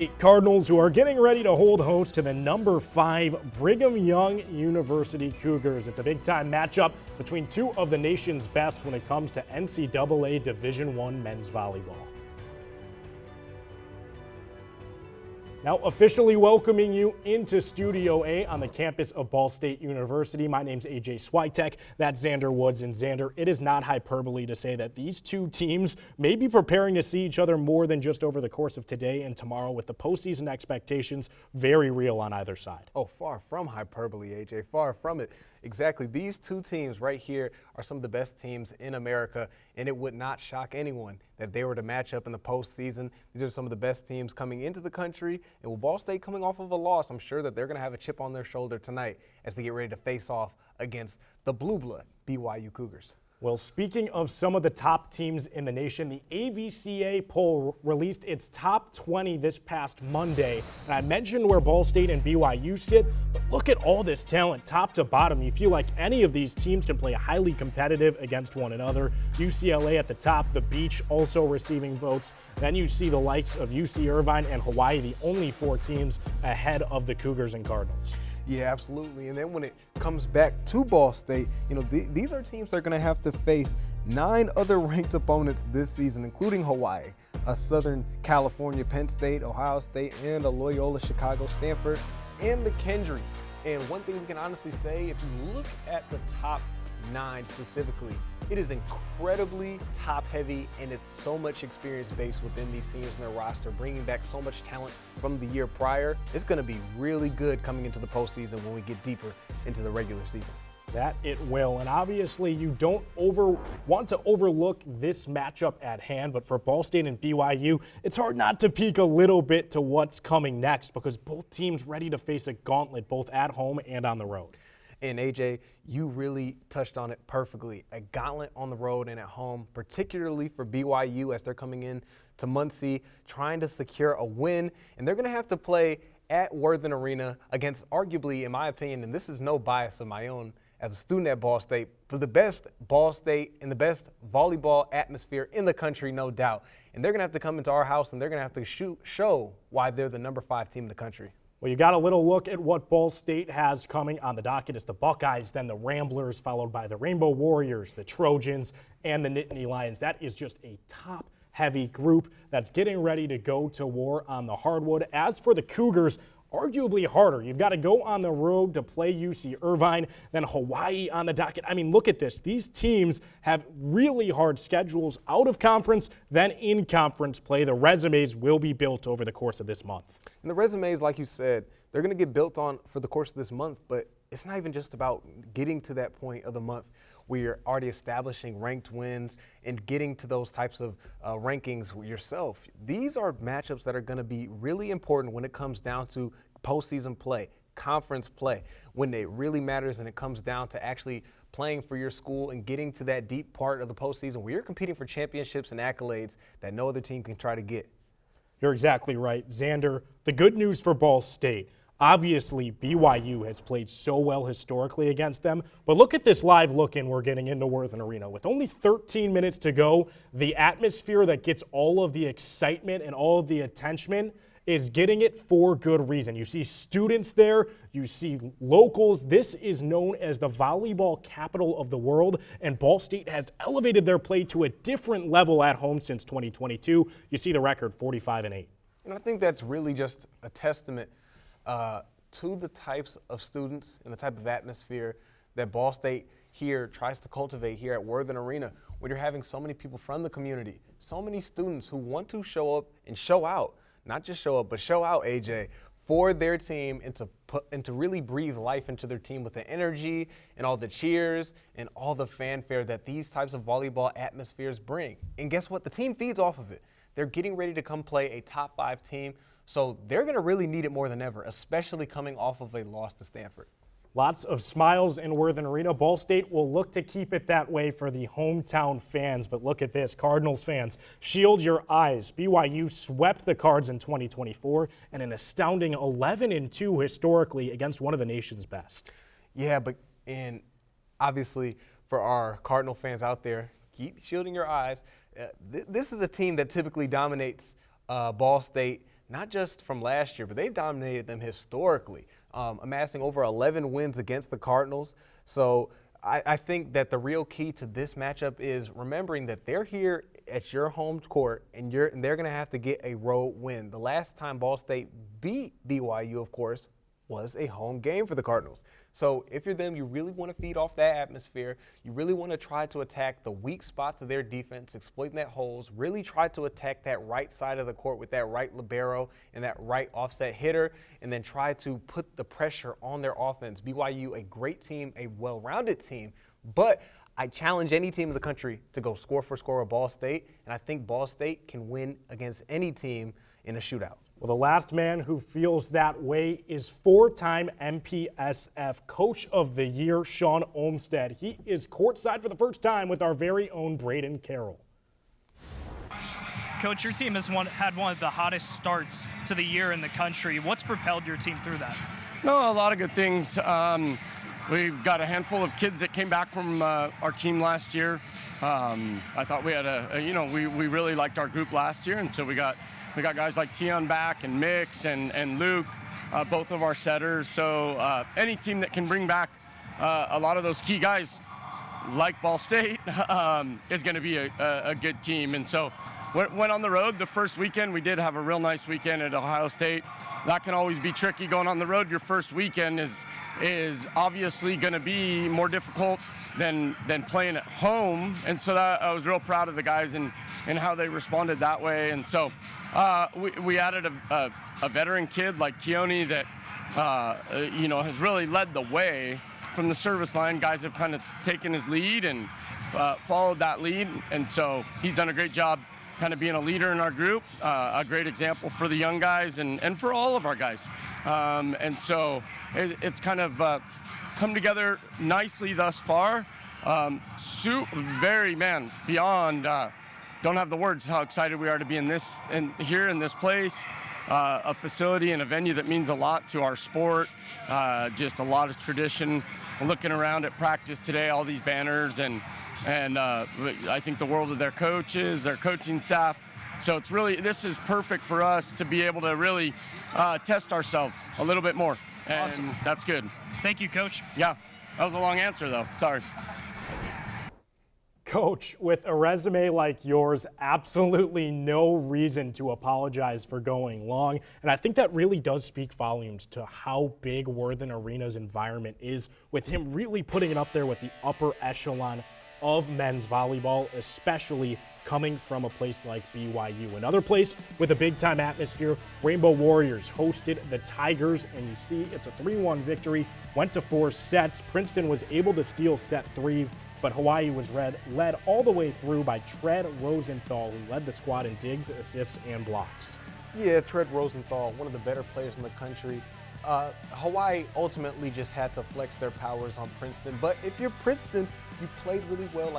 Cardinals, who are getting ready to hold host to the number 5 Brigham Young University Cougars. It's a big-time matchup between two of the nation's best when it comes to NCAA Division I men's volleyball. Now officially welcoming you into Studio A on the campus of Ball State University. My name's AJ Swiatek. That's Zander Woods. And Zander, it is not hyperbole to say that these two teams may be preparing to see each other more than just over the course of today and tomorrow, with the postseason expectations very real on either side. Oh, far from hyperbole, AJ. Far from it. Exactly. These two teams right here are some of the best teams in America, and it would not shock anyone that they were to match up in the postseason. These are some of the best teams coming into the country, and with Ball State coming off of a loss, I'm sure that they're going to have a chip on their shoulder tonight as they get ready to face off against the blue blood BYU Cougars. Well, speaking of some of the top teams in the nation, the AVCA poll released its top 20 this past Monday. And I mentioned where Ball State and BYU sit, but look at all this talent top to bottom. You feel like any of these teams can play highly competitive against one another. UCLA at the top, the Beach also receiving votes. Then you see the likes of UC Irvine and Hawaii, the only 4 teams ahead of the Cougars and Cardinals. Yeah, absolutely. And then when it comes back to Ball State, you know, these are teams that are going to have to face 9 other ranked opponents this season, including Hawaii, a Southern California, Penn State, Ohio State, and a Loyola Chicago, Stanford, and McKendree. And one thing we can honestly say, if you look at the top 9 specifically, it is incredibly top-heavy, and it's so much experience based within these teams and their roster, bringing back so much talent from the year prior. It's going to be really good coming into the postseason when we get deeper into the regular season. That it will, and obviously you don't want to overlook this matchup at hand, but for Ball State and BYU, it's hard not to peek a little bit to what's coming next, because both teams ready to face a gauntlet both at home and on the road. And AJ, you really touched on it perfectly. A gauntlet on the road and at home, particularly for BYU as they're coming in to Muncie, trying to secure a win. And they're going to have to play at Worthen Arena against arguably, in my opinion, and this is no bias of my own as a student at Ball State, but the best Ball State and the best volleyball atmosphere in the country, no doubt. And they're going to have to come into our house, and they're going to have to show why they're the number 5 team in the country. Well, you got a little look at what Ball State has coming on the docket. It's the Buckeyes, then the Ramblers, followed by the Rainbow Warriors, the Trojans, and the Nittany Lions. That is just a top-heavy group that's getting ready to go to war on the hardwood. As for the Cougars, arguably harder. You've got to go on the road to play UC Irvine, then Hawaii on the docket. I mean, look at this. These teams have really hard schedules out of conference, then in conference play. The resumes will be built over the course of this month. And the resumes, like you said, they're going to get built on for the course of this month, but it's not even just about getting to that point of the month where you're already establishing ranked wins and getting to those types of rankings yourself. These are matchups that are going to be really important when it comes down to postseason play, conference play, when it really matters and it comes down to actually playing for your school and getting to that deep part of the postseason where you're competing for championships and accolades that no other team can try to get. You're exactly right, Zander. The good news for Ball State, obviously BYU has played so well historically against them, but look at this live look-in we're getting into Worthen Arena. With only 13 minutes to go, the atmosphere that gets all of the excitement and all of the attention is getting it for good reason. You see students there, you see locals. This is known as the volleyball capital of the world, and Ball State has elevated their play to a different level at home since 2022. You see the record, 45-8. And I think that's really just a testament to the types of students and the type of atmosphere that Ball State here tries to cultivate here at Worthen Arena, where you're having so many people from the community, so many students who want to show up and show out. Not just show up, but show out, AJ, for their team and to really breathe life into their team with the energy and all the cheers and all the fanfare that these types of volleyball atmospheres bring. And guess what? The team feeds off of it. They're getting ready to come play a top 5 team, so they're going to really need it more than ever, especially coming off of a loss to Stanford. Lots of smiles in Worthen Arena. Ball State will look to keep it that way for the hometown fans. But look at this, Cardinals fans, shield your eyes. BYU swept the Cards in 2024 and an astounding 11-2 historically against one of the nation's best. Yeah, and obviously for our Cardinal fans out there, keep shielding your eyes. This is a team that typically dominates Ball State not just from last year, but they've dominated them historically, amassing over 11 wins against the Cardinals. So I think that the real key to this matchup is remembering that they're here at your home court, and they're going to have to get a road win. The last time Ball State beat BYU, of course, was a home game for the Cardinals. So if you're them, you really want to feed off that atmosphere. You really want to try to attack the weak spots of their defense, exploiting that holes, really try to attack that right side of the court with that right libero and that right offset hitter, and then try to put the pressure on their offense. BYU, a great team, a well-rounded team, but I challenge any team in the country to go score for score with Ball State, and I think Ball State can win against any team in a shootout. Well, the last man who feels that way is four-time MPSF Coach of the Year, Sean Olmstead. He is courtside for the first time with our very own Braden Carroll. Coach, your team has had one of the hottest starts to the year in the country. What's propelled your team through that? No, a lot of good things. We've got a handful of kids that came back from our team last year. I thought we had we really liked our group last year, and so we got guys like Tion back and Mix and Luke, both of our setters. So any team that can bring back a lot of those key guys, like Ball State, is going to be a good team. And so went on the road the first weekend. We did have a real nice weekend at Ohio State. That can always be tricky going on the road. Your first weekend is obviously going to be more difficult than playing at home. And so that I was real proud of the guys and how they responded that way. And so we added a veteran kid like Keone that has really led the way from the service line. Guys have kind of taken his lead and followed that lead, and so he's done a great job kind of being a leader in our group, a great example for the young guys and for all of our guys. And so it's kind of come together nicely thus far. Beyond don't have the words how excited we are to be here in this place, a facility and a venue that means a lot to our sport, just a lot of tradition. Looking around at practice today, all these banners, and I think the world of their coaches, their coaching staff. So this is perfect for us to be able to really test ourselves a little bit more, and awesome. That's good. Thank you, Coach. Yeah, that was a long answer though. Sorry. Coach, with a resume like yours, absolutely no reason to apologize for going long. And I think that really does speak volumes to how big Worthen Arena's environment is, with him really putting it up there with the upper echelon of men's volleyball, especially coming from a place like BYU. Another place with a big-time atmosphere, Rainbow Warriors hosted the Tigers, and you see it's a 3-1 victory, went to 4 sets. Princeton was able to steal set 3, but Hawaii was led all the way through by Tread Rosenthal, who led the squad in digs, assists, and blocks. Yeah, Tread Rosenthal, one of the better players in the country. Hawaii ultimately just had to flex their powers on Princeton. But if you're Princeton, you played really well,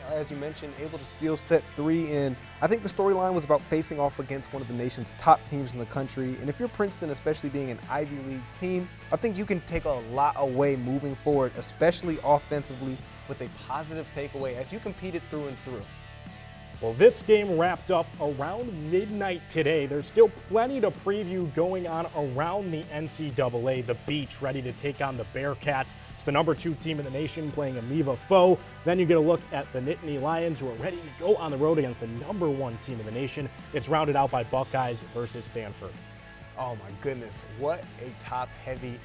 as you mentioned, able to steal set 3. And I think the storyline was about facing off against one of the nation's top teams in the country. And if you're Princeton, especially being an Ivy League team, I think you can take a lot away moving forward, especially offensively, with a positive takeaway as you competed through and through. Well, this game wrapped up around midnight today. There's still plenty to preview going on around the NCAA. The Beach ready to take on the Bearcats. It's the number 2 team in the nation playing a MVB foe. Then you get a look at the Nittany Lions, who are ready to go on the road against the number 1 team in the nation. It's rounded out by Buckeyes versus Stanford. Oh my goodness, what a top-heavy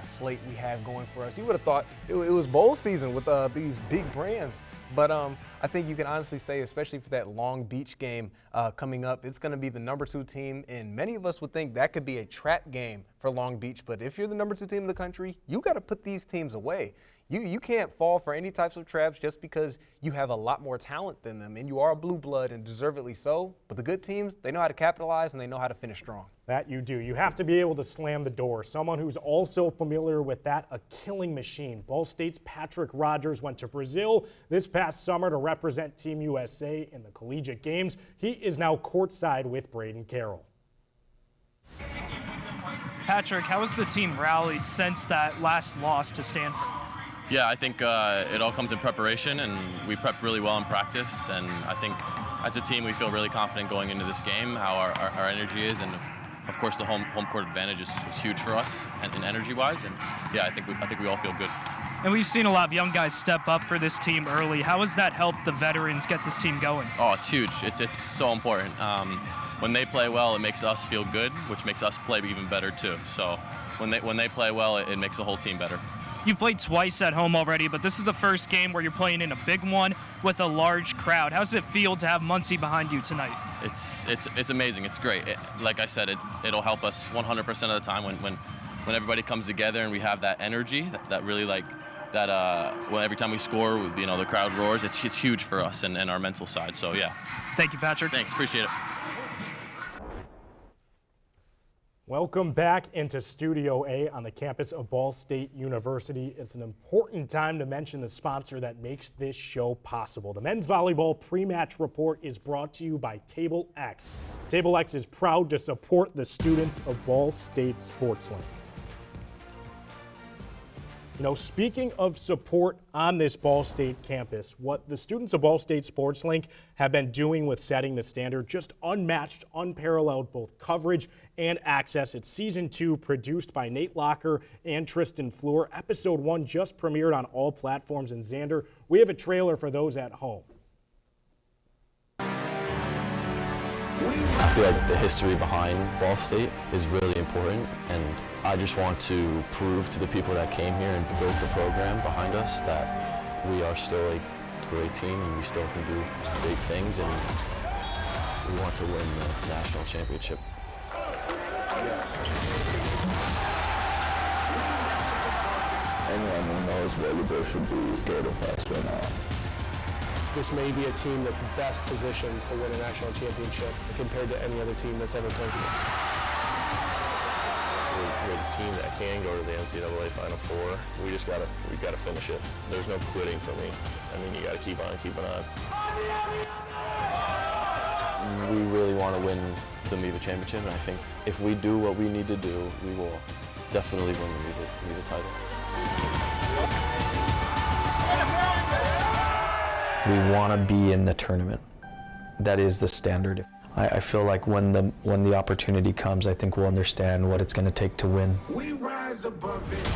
slate we have going for us. You would have thought it was bowl season with these big brands, but I think you can honestly say, especially for that Long Beach game coming up, it's going to be the number 2 team, and many of us would think that could be a trap game for Long Beach. But if you're the number 2 team in the country, you got to put these teams away. You can't fall for any types of traps just because you have a lot more talent than them, and you are a blue blood, and deservedly so. But the good teams, they know how to capitalize and they know how to finish strong. That you do. You have to be able to slam the door. Someone who's also familiar with that, a killing machine. Ball State's Patrick Rogers went to Brazil this past summer to represent Team USA in the collegiate games. He is now courtside with Braden Carroll. Patrick, how has the team rallied since that last loss to Stanford? Yeah, I think it all comes in preparation, and we prepped really well in practice. And I think as a team, we feel really confident going into this game, how our energy is, and of course, the home court advantage is huge for us and energy-wise. And yeah, I think we all feel good. And we've seen a lot of young guys step up for this team early. How has that helped the veterans get this team going? Oh, it's huge. It's so important. When they play well, it makes us feel good, which makes us play even better too. So when they play well, it makes the whole team better. You played twice at home already, but this is the first game where you're playing in a big one with a large crowd. How does it feel to have Muncie behind you tonight? It's amazing. It's great. Like I said, it'll help us 100% of the time when everybody comes together and we have that energy that really well, every time we score, the crowd roars. It's huge for us and our mental side. So yeah. Thank you, Patrick. Thanks. Appreciate it. Welcome back into Studio A on the campus of Ball State University. It's an important time to mention the sponsor that makes this show possible. The men's volleyball pre-match report is brought to you by TableX. TableX is proud to support the students of Ball State SportsLink. Speaking of support on this Ball State campus, what the students of Ball State SportsLink have been doing with setting the standard, just unmatched, unparalleled, both coverage and access. It's season 2, produced by Nate Locker and Tristan Fleur. Episode 1 just premiered on all platforms. And Zander, we have a trailer for those at home. I feel like the history behind Ball State is really important, and I just want to prove to the people that came here and built the program behind us that we are still a great team and we still can do great things, and we want to win the national championship. Anyone who knows volleyball should be scared of us right now. This may be a team that's best positioned to win a national championship compared to any other team that's ever played here. We're the team that can go to the NCAA Final Four. We gotta finish it. There's no quitting for me. I mean, you gotta keep on keeping on. We really want to win the MVB championship, and I think if we do what we need to do, we will definitely win the MVB title. We want to be in the tournament. That is the standard. I feel like when the opportunity comes, I think we'll understand what it's going to take to win. We rise above it.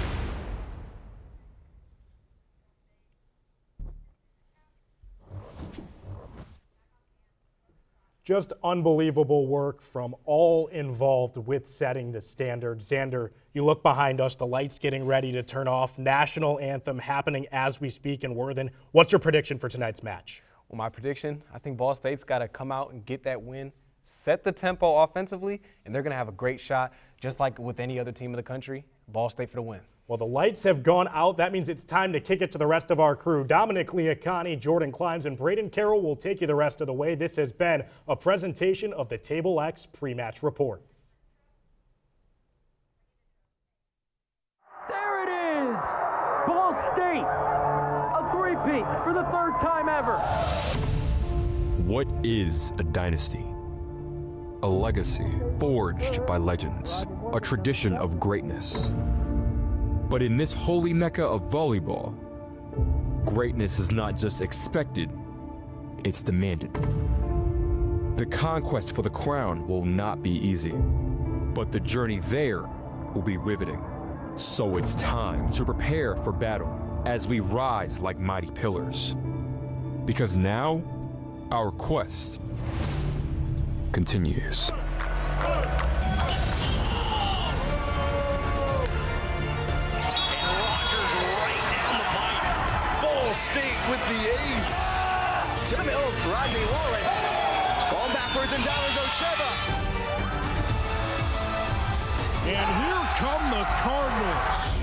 Just unbelievable work from all involved with setting the standard. Zander, you look behind us, the lights getting ready to turn off, national anthem happening as we speak in Worthen. What's your prediction for tonight's match? Well, my prediction, I think Ball State's got to come out and get that win, set the tempo offensively, and they're going to have a great shot, just like with any other team in the country. Ball State for the win. Well, the lights have gone out. That means it's time to kick it to the rest of our crew. Dominic Liacani, Jordan Climbs, and Braden Carroll will take you the rest of the way. This has been a presentation of the TableX Prematch Report. There it is! Ball State, a three-peat for the third time ever. What is a dynasty? A legacy forged by legends, a tradition of greatness. But in this holy mecca of volleyball, greatness is not just expected, it's demanded. The conquest for the crown will not be easy, but the journey there will be riveting. So it's time to prepare for battle as we rise like mighty pillars. Because now, our quest continues. State with the ace. To the middle, Rodney Wallace. Going backwards and down is Ocheva. And here come the Cardinals.